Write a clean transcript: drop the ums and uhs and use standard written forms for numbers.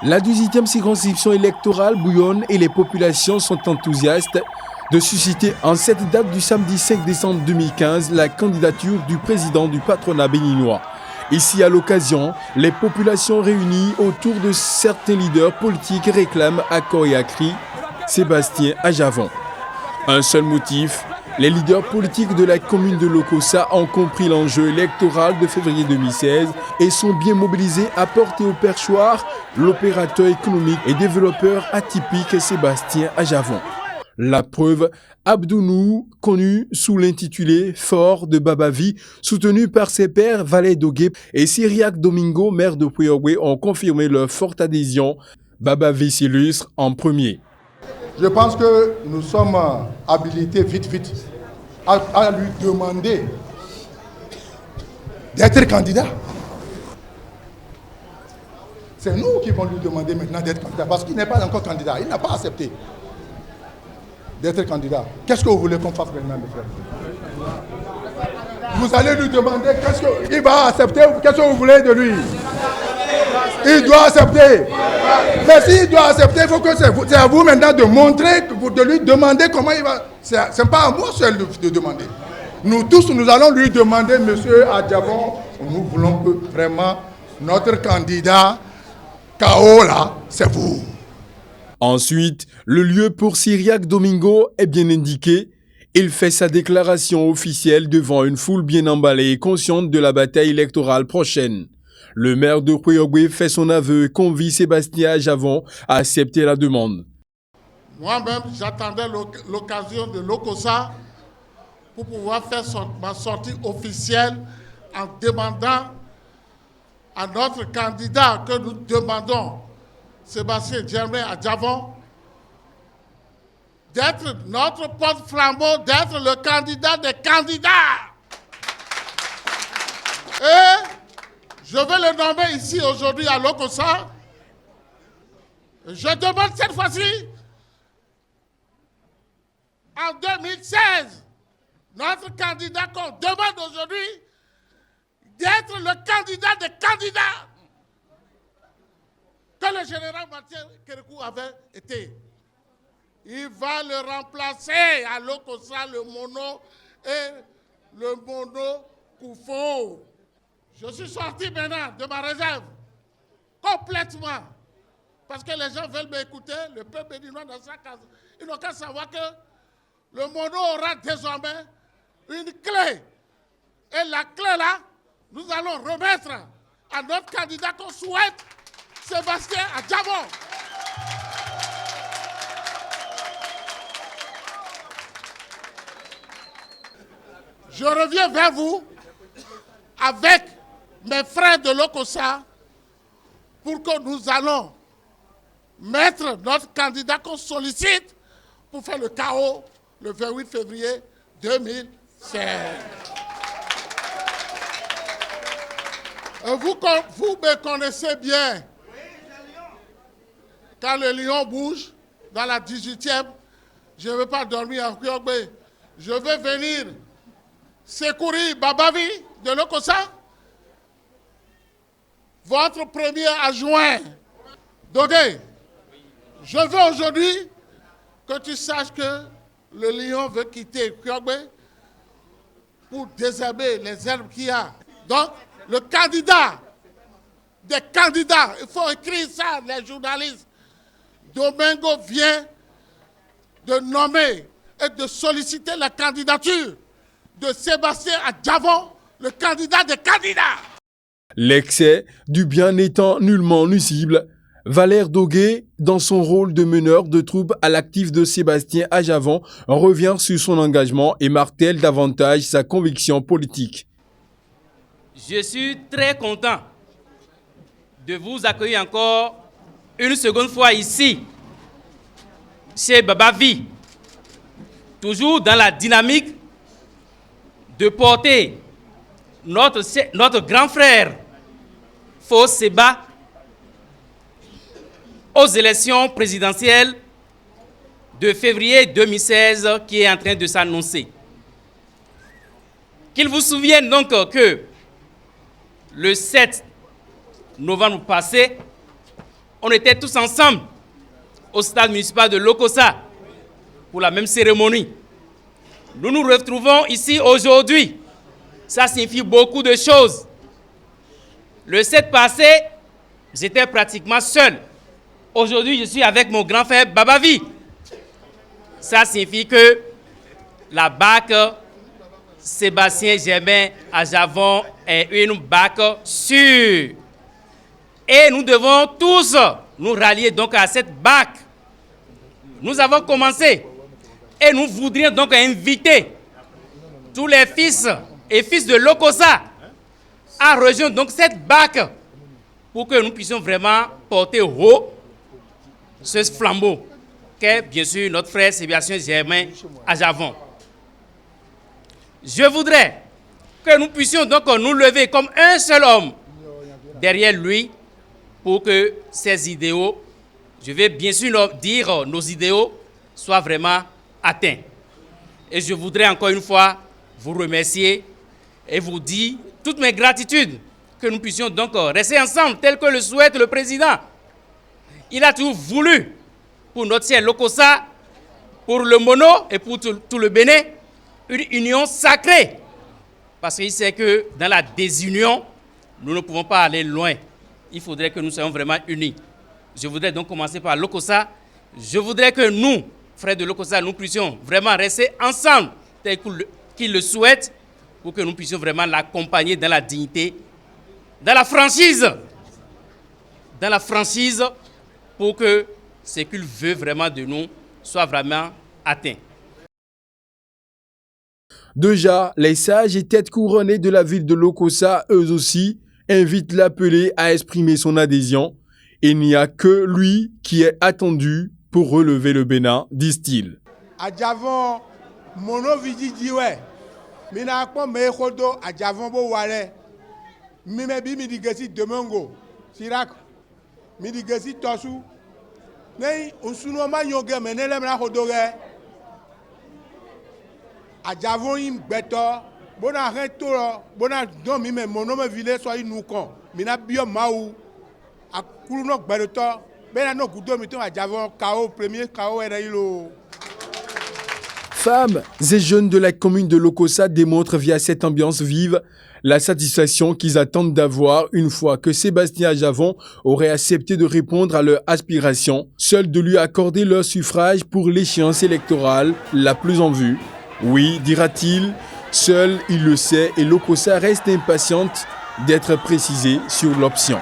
La 18e circonscription électorale bouillonne et les populations sont enthousiastes de susciter en cette date du samedi 5 décembre 2015 la candidature du président du patronat béninois. Ici, à l'occasion, les populations réunies autour de certains leaders politiques réclament à corps et à cri Sébastien Ajavon. Un seul motif, les leaders politiques de la commune de Lokossa ont compris l'enjeu électoral de février 2016 et sont bien mobilisés à porter au perchoir l'opérateur économique et développeur atypique Sébastien Ajavon. La preuve, Abdounou, connu sous l'intitulé Fort de Babavi, soutenu par ses pairs Valais Dogué et Cyriaque Domingo, maire de Puyowe, ont confirmé leur forte adhésion. Babavi s'illustre en premier. Je pense que nous sommes habilités vite à lui demander d'être candidat. C'est nous qui allons lui demander maintenant d'être candidat parce qu'il n'est pas encore candidat. Il n'a pas accepté d'être candidat. Qu'est-ce que vous voulez qu'on fasse maintenant, mes frères? Vous allez lui demander qu'est-ce qu'il va accepter, qu'est-ce que vous voulez de lui? Il doit accepter. Mais s'il doit accepter, il faut que c'est à vous maintenant de montrer, de lui demander comment il va. Ce n'est pas à moi seul de demander. Nous tous, nous allons lui demander, monsieur Ajavon, nous voulons que vraiment notre candidat KO là, c'est vous. Ensuite, le lieu pour Cyriaque Domingo est bien indiqué. Il fait sa déclaration officielle devant une foule bien emballée et consciente de la bataille électorale prochaine. Le maire de Puyowe fait son aveu et convie Sébastien Ajavon à accepter la demande. Moi-même, j'attendais l'occasion de Lokossa pour pouvoir faire ma sortie officielle en demandant à notre candidat que nous demandons, Sébastien Germain Ajavon, d'être notre porte-flambeau, d'être le candidat des candidats. Et je vais le nommer ici aujourd'hui à Lokossa. Je demande cette fois-ci, en 2016, notre candidat qu'on demande aujourd'hui, d'être le candidat des candidats que le général Mathieu Kérékou avait été. Il va le remplacer à Lokossa, le mono et le mono Koufo. Je suis sorti maintenant de ma réserve, complètement, parce que les gens veulent m'écouter, le peuple béninois dans sa case. Ils n'ont qu'à savoir que le mono aura désormais une clé. Et la clé là, nous allons remettre à notre candidat qu'on souhaite, Sébastien Ajavon. Je reviens vers vous avec mes frères de Lokossa pour que nous allons mettre notre candidat qu'on sollicite pour faire le chaos le 28 février 2016. Vous me connaissez bien. Quand le lion bouge dans la 18e, je ne veux pas dormir à Puyowe. Je veux venir secourir Babavi de Lokossa, votre premier adjoint. Dodé, je veux aujourd'hui que tu saches que le lion veut quitter Puyowe pour désherber les herbes qu'il y a. Donc, le candidat des candidats, il faut écrire ça, les journalistes. Domingo vient de nommer et de solliciter la candidature de Sébastien Ajavon, le candidat des candidats. L'excès du bien n'étant nullement nuisible, Valère Dogué, dans son rôle de meneur de troupes à l'actif de Sébastien Ajavon, revient sur son engagement et martèle davantage sa conviction politique. Je suis très content de vous accueillir encore une seconde fois ici, chez Babavi, toujours dans la dynamique de porter notre grand frère Fos Séba aux élections présidentielles de février 2016 qui est en train de s'annoncer. Qu'il vous souvienne donc que le 7 novembre passé, on était tous ensemble au stade municipal de Lokossa pour la même cérémonie. Nous nous retrouvons ici aujourd'hui. Ça signifie beaucoup de choses. Le 7 passé, j'étais pratiquement seul. Aujourd'hui, je suis avec mon grand frère Babavi. Ça signifie que la BAC Sébastien Germain à Javon est une BAC sûre. Et nous devons tous nous rallier donc à cette BAC. Nous avons commencé et nous voudrions donc inviter tous les fils et fils de Lokossa à rejoindre donc cette BAC pour que nous puissions vraiment porter haut ce flambeau qu'est bien sûr notre frère Sébastien Germain à Javon. Je voudrais que nous puissions donc nous lever comme un seul homme derrière lui pour que ces idéaux, je vais bien sûr dire nos idéaux, soient vraiment atteints. Et je voudrais encore une fois vous remercier et vous dire toutes mes gratitudes que nous puissions donc rester ensemble tel que le souhaite le président. Il a toujours voulu pour notre ciel Lokossa, pour le Mono et pour tout le Bénin, une union sacrée. Parce qu'il sait que dans la désunion, nous ne pouvons pas aller loin. Il faudrait que nous soyons vraiment unis. Je voudrais donc commencer par Lokossa. Je voudrais que nous, frères de Lokossa, nous puissions vraiment rester ensemble, tel qu'il le souhaite, pour que nous puissions vraiment l'accompagner dans la dignité, dans la franchise, pour que ce qu'il veut vraiment de nous soit vraiment atteint. Déjà, les sages et têtes couronnées de la ville de Lokossa, eux aussi, invitent l'appelé à exprimer son adhésion. Il n'y a que lui qui est attendu pour relever le Bénin, disent-ils. Adjavon, mono vidi diwe. Mina akpo mekodo adjavon bo wale. Mimebi midigesi demongo. Sirak. Midigesi tosu. Nei unsuno ma yoge menele mna hodore. Adjavon im beto. Bona retoro. Bona don mime mono me vile so inu kon. Mina bio maou. Akulu no gbeto. Bena no gudo miton adjavon KO premier KO erailo. Femmes et jeunes de la commune de Lokossa démontrent via cette ambiance vive la satisfaction qu'ils attendent d'avoir une fois que Sébastien Javon aurait accepté de répondre à leurs aspirations, seul de lui accorder leur suffrage pour l'échéance électorale la plus en vue. Oui, dira-t-il, seul il le sait et Lokossa reste impatiente d'être précisé sur l'option.